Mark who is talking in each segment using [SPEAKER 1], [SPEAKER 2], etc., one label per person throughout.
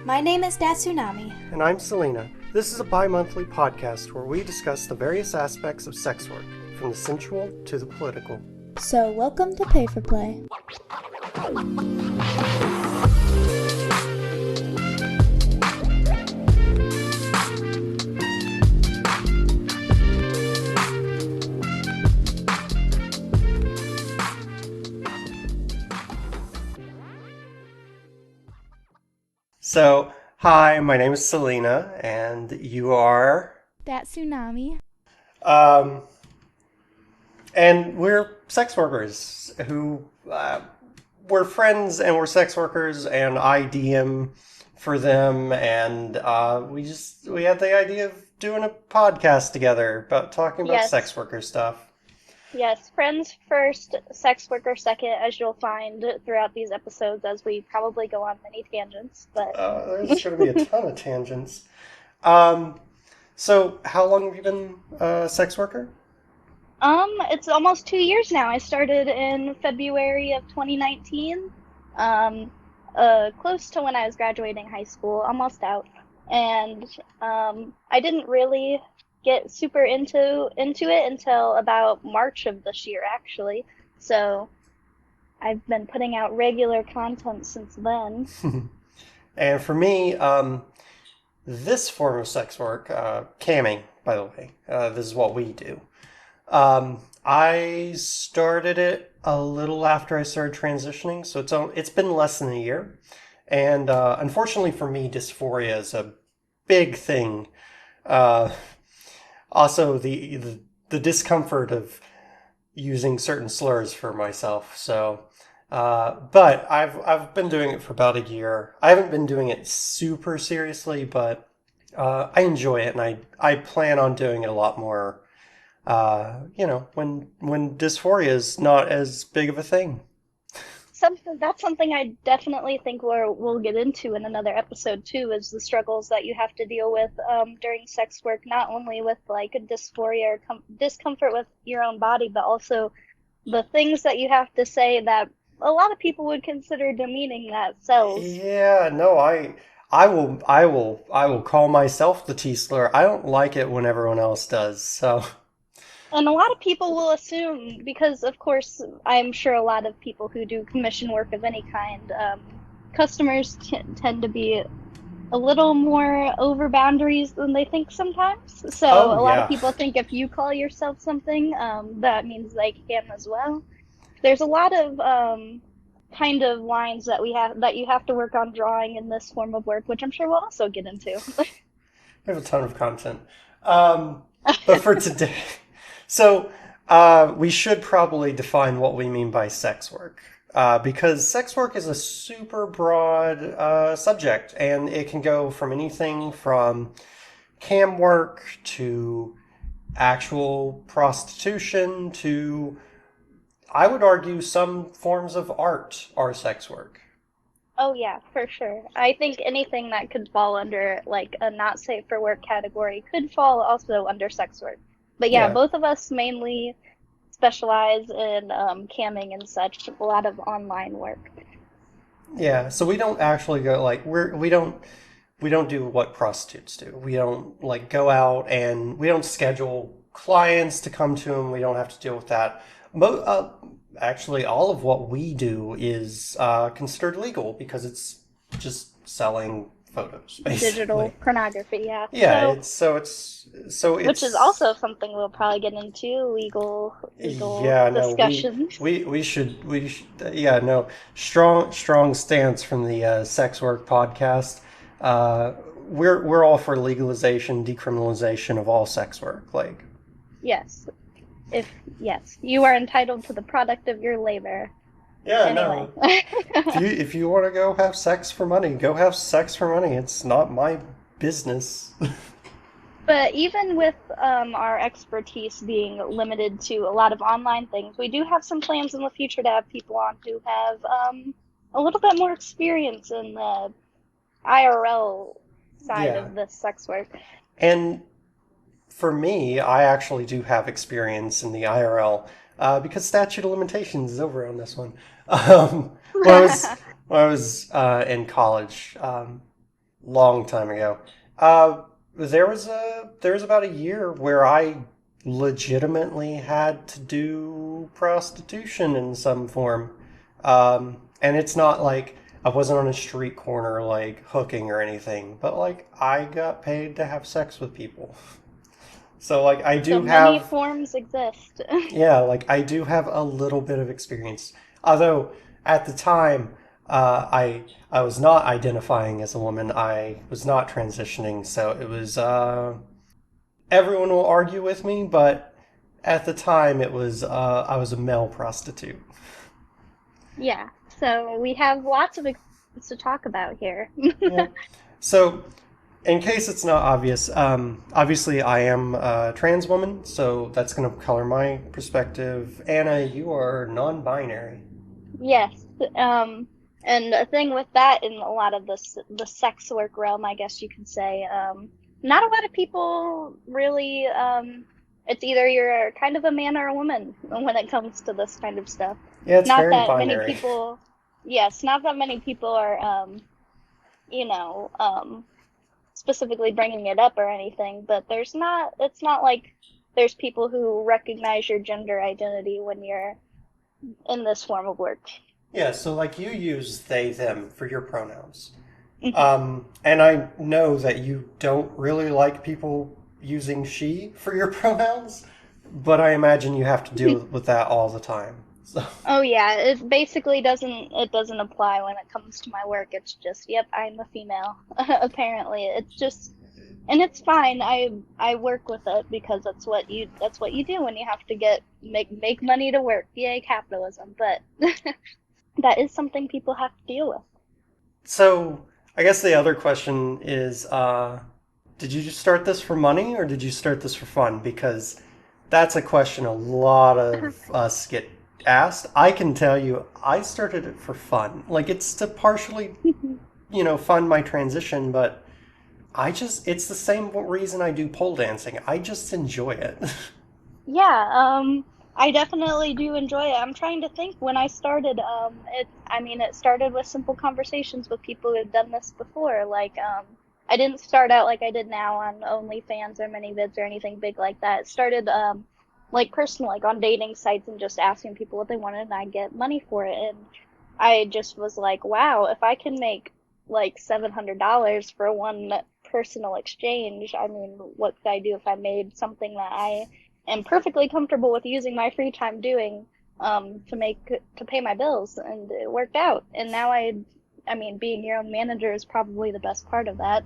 [SPEAKER 1] My name is Datsunami.
[SPEAKER 2] And I'm Selyna. This is a bi-monthly podcast where we discuss the various aspects of sex work, from the sensual to the political.
[SPEAKER 1] So, welcome to Pay Foreplay.
[SPEAKER 2] So, hi, my name is Selyna, and you are...
[SPEAKER 1] Datsunami.
[SPEAKER 2] And we're sex workers who... we're friends and we're sex workers, and I DM for them, and we had the idea of doing a podcast together about talking about sex worker stuff.
[SPEAKER 3] Yes, friends first, sex worker second, as you'll find throughout these episodes, as we probably go on many tangents. But
[SPEAKER 2] there's going to be a ton of tangents. So, how long have you been a sex worker?
[SPEAKER 3] It's almost 2 years now. I started in February of 2019, close to when I was graduating high school, almost out. And I didn't really get super into it until about March of this year, actually. So I've been putting out regular content since then.
[SPEAKER 2] And for me, this form of sex work, camming, by the way, this is what we do. I started it a little after I started transitioning, so it's been less than a year. And unfortunately for me, dysphoria is a big thing. Also, the discomfort of using certain slurs for myself. So, but I've been doing it for about a year. I haven't been doing it super seriously, but I enjoy it, and I plan on doing it a lot more. When dysphoria is not as big of a thing.
[SPEAKER 3] That's something I definitely think we'll get into in another episode too, is the struggles that you have to deal with during sex work, not only with like a dysphoria or discomfort with your own body, but also the things that you have to say that a lot of people would consider demeaning that sells.
[SPEAKER 2] Yeah, no, I will call myself the T slur. I don't like it when everyone else does. So.
[SPEAKER 3] And a lot of people will assume, because of course, I'm sure a lot of people who do commission work of any kind, customers tend to be a little more over boundaries than they think sometimes. So a lot of people think if you call yourself something, that means they can as well. There's a lot of kind of lines that you have to work on drawing in this form of work, which I'm sure we'll also get into.
[SPEAKER 2] We have a ton of content. But for today... So, we should probably define what we mean by sex work, because sex work is a super broad subject, and it can go from anything from cam work to actual prostitution to, I would argue, some forms of art are sex work.
[SPEAKER 3] Oh yeah, for sure. I think anything that could fall under like a not safe for work category could fall also under sex work. But yeah, both of us mainly specialize in camming and such, a lot of online work.
[SPEAKER 2] Yeah, so we don't actually go like we don't do what prostitutes do. We don't like go out and we don't schedule clients to come to them. We don't have to deal with that. Actually, all of what we do is considered legal because it's just selling photos, basically.
[SPEAKER 3] Digital pornography, yeah.
[SPEAKER 2] Yeah,
[SPEAKER 3] which is also something we'll probably get into, legal discussions.
[SPEAKER 2] We should yeah, no, strong stance from the sex work podcast. We're all for legalization, decriminalization of all sex work, like.
[SPEAKER 3] Yes. You are entitled to the product of your labor.
[SPEAKER 2] Yeah,
[SPEAKER 3] anyway.
[SPEAKER 2] No. If you want to go have sex for money, go have sex for money. It's not my business.
[SPEAKER 3] But even with our expertise being limited to a lot of online things, we do have some plans in the future to have people on who have a little bit more experience in the IRL side of this sex work.
[SPEAKER 2] And for me, I actually do have experience in the IRL. Because statute of limitations is over on this one. When I was in college, long time ago. There was about a year where I legitimately had to do prostitution in some form. And it's not like I wasn't on a street corner like hooking or anything, but like I got paid to have sex with people. So like I
[SPEAKER 3] So
[SPEAKER 2] do
[SPEAKER 3] many
[SPEAKER 2] have,
[SPEAKER 3] forms exist.
[SPEAKER 2] yeah, like I do have a little bit of experience. Although at the time, I was not identifying as a woman. I was not transitioning, so it was everyone will argue with me, but at the time it was I was a male prostitute.
[SPEAKER 3] Yeah, so we have lots of experience to talk about here.
[SPEAKER 2] Yeah. So in case it's not obvious, obviously I am a trans woman, so that's going to color my perspective. Anna, you are non-binary.
[SPEAKER 3] Yes, and a thing with that in a lot of the sex work realm, I guess you could say, not a lot of people really, it's either you're kind of a man or a woman when it comes to this kind of stuff.
[SPEAKER 2] Yeah, it's
[SPEAKER 3] Not
[SPEAKER 2] very
[SPEAKER 3] that many
[SPEAKER 2] binary.
[SPEAKER 3] people, yes, not that many people are, you know, specifically bringing it up or anything, but it's not like there's people who recognize your gender identity when you're in this form of work.
[SPEAKER 2] Yeah, so like you use they, them for your pronouns.
[SPEAKER 3] Mhm.
[SPEAKER 2] And I know that you don't really like people using she for your pronouns, but I imagine you have to deal with that all the time. So,
[SPEAKER 3] Oh yeah, it doesn't apply when it comes to my work. It's just, yep, I'm a female. Apparently, it's just, and it's fine. I work with it because that's what you do when you have to make money to work. Yay, capitalism. But that is something people have to deal with.
[SPEAKER 2] so I guess the other question is, did you just start this for money or did you start this for fun? Because that's a question a lot of us get asked. I can tell you, I started it for fun. Like it's to partially, fund my transition, but it's the same reason I do pole dancing. I just enjoy it.
[SPEAKER 3] Yeah, I definitely do enjoy it. I'm trying to think when I started, I mean, it started with simple conversations with people who've done this before. Like, I didn't start out like I did now on OnlyFans or ManyVids or anything big like that. It started, like personal, like on dating sites and just asking people what they wanted and I get money for it. And I just was like, wow, if I can make like $700 for one personal exchange, I mean, what could I do if I made something that I am perfectly comfortable with using my free time doing to pay my bills, and it worked out. And now I mean, being your own manager is probably the best part of that.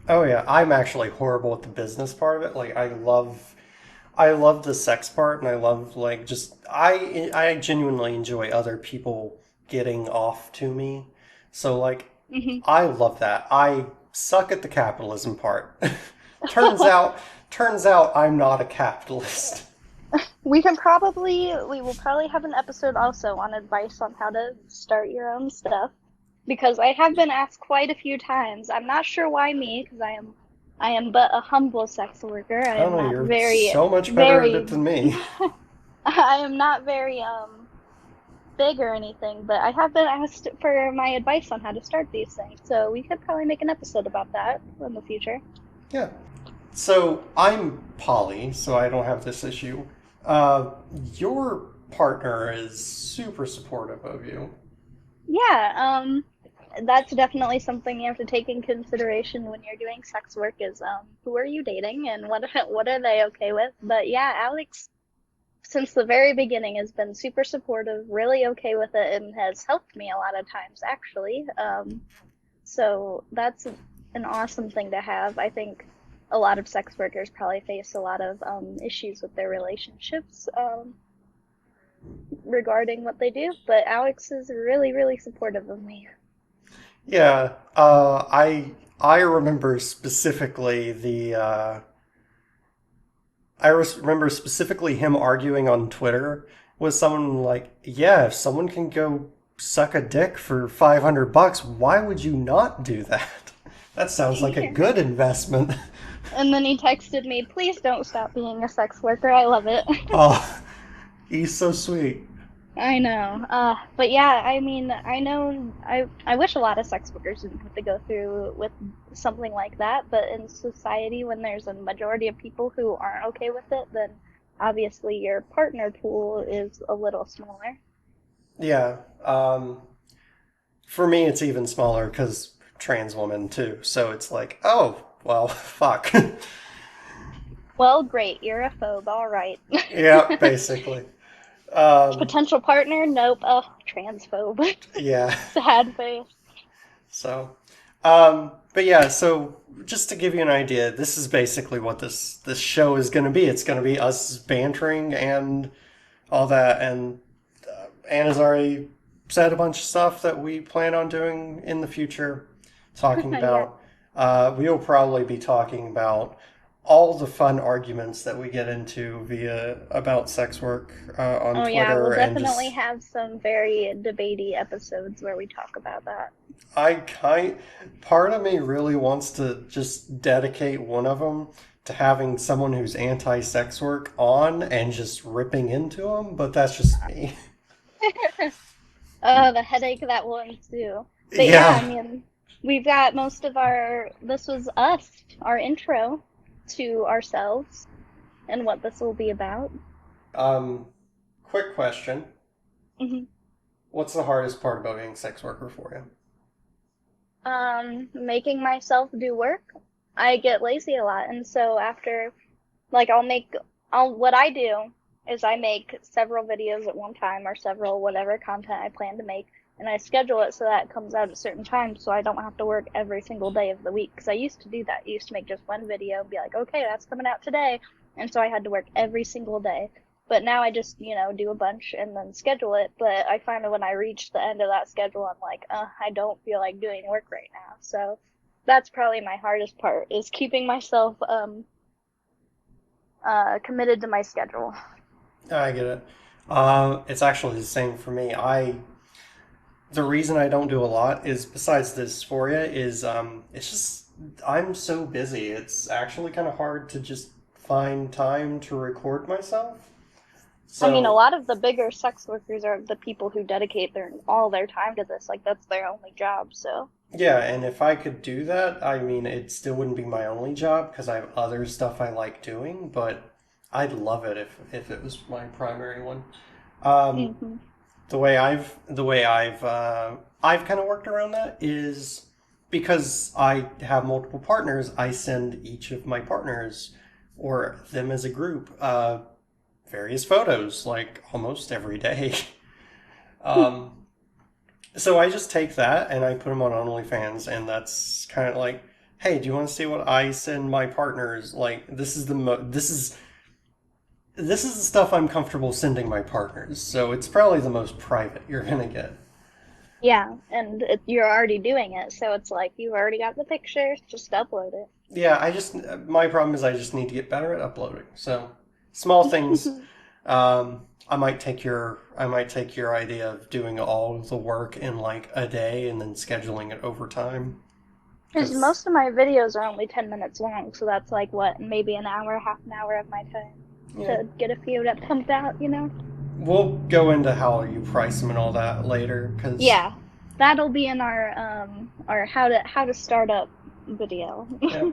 [SPEAKER 2] Oh yeah, I'm actually horrible at the business part of it. Like I love the sex part and I love like just I genuinely enjoy other people getting off to me. So like
[SPEAKER 3] hmm
[SPEAKER 2] I love that. I suck at the capitalism part. turns out turns out I'm not a capitalist.
[SPEAKER 3] We will probably have an episode also on advice on how to start your own stuff, because I have been asked quite a few times. I'm not sure why me, because I am but a humble sex worker. I
[SPEAKER 2] I don't
[SPEAKER 3] am
[SPEAKER 2] know,
[SPEAKER 3] not
[SPEAKER 2] you're
[SPEAKER 3] very
[SPEAKER 2] so much better at
[SPEAKER 3] very
[SPEAKER 2] it than me.
[SPEAKER 3] I am not very big or anything, but I have been asked for my advice on how to start these things. So we could probably make an episode about that in the future.
[SPEAKER 2] Yeah. So I'm poly, so I don't have this issue. Uh, your partner is super supportive of you.
[SPEAKER 3] Yeah, that's definitely something you have to take in consideration when you're doing sex work is who are you dating and what are they okay with? But yeah, Alex since the very beginning has been super supportive, really okay with it, and has helped me a lot of times actually. So that's an awesome thing to have. I think a lot of sex workers probably face a lot of issues with their relationships regarding what they do, but Alex is really, really supportive of me.
[SPEAKER 2] Yeah, I remember specifically remember specifically him arguing on Twitter with someone like, yeah, if someone can go suck a dick for $500, why would you not do that? That sounds like a good investment.
[SPEAKER 3] And then he texted me, please don't stop being a sex worker. I love it.
[SPEAKER 2] Oh, he's so sweet.
[SPEAKER 3] I know. But yeah, I mean, I know, I wish a lot of sex workers didn't have to go through with something like that, but in society, when there's a majority of people who aren't okay with it, then obviously your partner pool is a little smaller.
[SPEAKER 2] Yeah. For me, it's even smaller because trans woman too. So it's like, oh, well, fuck.
[SPEAKER 3] Well, great, you're a phobe, all right.
[SPEAKER 2] Yeah, basically. Um,
[SPEAKER 3] Potential partner? Nope. Oh, transphobe.
[SPEAKER 2] yeah.
[SPEAKER 3] Sad face.
[SPEAKER 2] So, but yeah, so just to give you an idea, this is basically what this show is going to be. It's going to be us bantering and all that, and Anna's already said a bunch of stuff that we plan on doing in the future, talking
[SPEAKER 3] Yeah.
[SPEAKER 2] about. We will probably be talking about all the fun arguments that we get into via about sex work on
[SPEAKER 3] Oh yeah, we'll
[SPEAKER 2] Twitter and
[SPEAKER 3] definitely
[SPEAKER 2] just
[SPEAKER 3] have some very debatey episodes where we talk about that.
[SPEAKER 2] part of me really wants to just dedicate one of them to having someone who's anti-sex work on and just ripping into them, but that's just me.
[SPEAKER 3] The headache that will ensue. But yeah, I
[SPEAKER 2] Yeah.
[SPEAKER 3] mean, we've got most of this was us, our intro to ourselves and what this will be about.
[SPEAKER 2] Um, quick question.
[SPEAKER 3] hmm
[SPEAKER 2] What's the hardest part about being a sex worker for you?
[SPEAKER 3] Making myself do work. I get lazy a lot, and so after, like, what I do is I make several videos at one time or several whatever content I plan to make, and I schedule it so that it comes out at certain times so I don't have to work every single day of the week. Because I used to do that. I used to make just one video and be like, okay, that's coming out today. And so I had to work every single day. But now I just, do a bunch and then schedule it. But I find that when I reach the end of that schedule, I'm like, I don't feel like doing work right now. So that's probably my hardest part is keeping myself committed to my schedule.
[SPEAKER 2] I get it. It's actually the same for me. The reason I don't do a lot is besides the dysphoria is it's just I'm so busy. It's actually kind of hard to just find time to record myself.
[SPEAKER 3] I mean, a
[SPEAKER 2] So
[SPEAKER 3] lot of the bigger sex workers are the people who dedicate all their time to this. Like that's their only job. So,
[SPEAKER 2] yeah, and if I could do that, I mean, it still wouldn't be my only job because I have other stuff I like doing, but I'd love it if it was my primary one. Um,
[SPEAKER 3] hmm
[SPEAKER 2] the way I've kind of worked around that is because I have multiple partners, I send each of my partners or them as a group various photos like almost every day. Um, so I just take that and I put them on OnlyFans, and that's kind of like, hey, do you want to see what I send my partners? Like, this is the stuff I'm comfortable sending my partners. So it's probably the most private you're gonna get.
[SPEAKER 3] yeah, and you're already doing it, so it's like you've already got the pictures, just upload
[SPEAKER 2] Yeah, my problem is I just need to get better at uploading. So small things.
[SPEAKER 3] it.
[SPEAKER 2] I might take your idea of doing all the work in like a day and then scheduling it over time.
[SPEAKER 3] Because
[SPEAKER 2] Because
[SPEAKER 3] most of my videos are only 10 minutes long, so that's like what, maybe an hour, half an hour of my time
[SPEAKER 2] yeah,
[SPEAKER 3] to get a few that pumped out.
[SPEAKER 2] we'll go into how you price them and all that later. Because
[SPEAKER 3] Yeah, that'll be in our how to start up video.
[SPEAKER 2] yeah.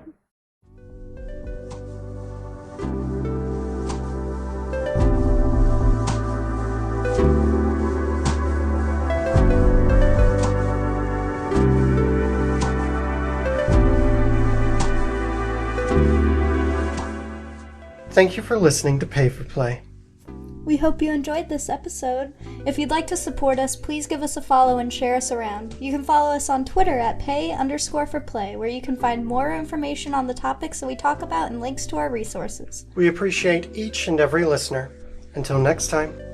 [SPEAKER 2] Thank you for listening to Pay for Play.
[SPEAKER 1] We hope you enjoyed this episode. If you'd like to support us, please give us a follow and share us around. You can follow us on Twitter at pay_for_play, where you can find more information on the topics that we talk about and links to our resources.
[SPEAKER 2] We appreciate each and every listener. Until next time.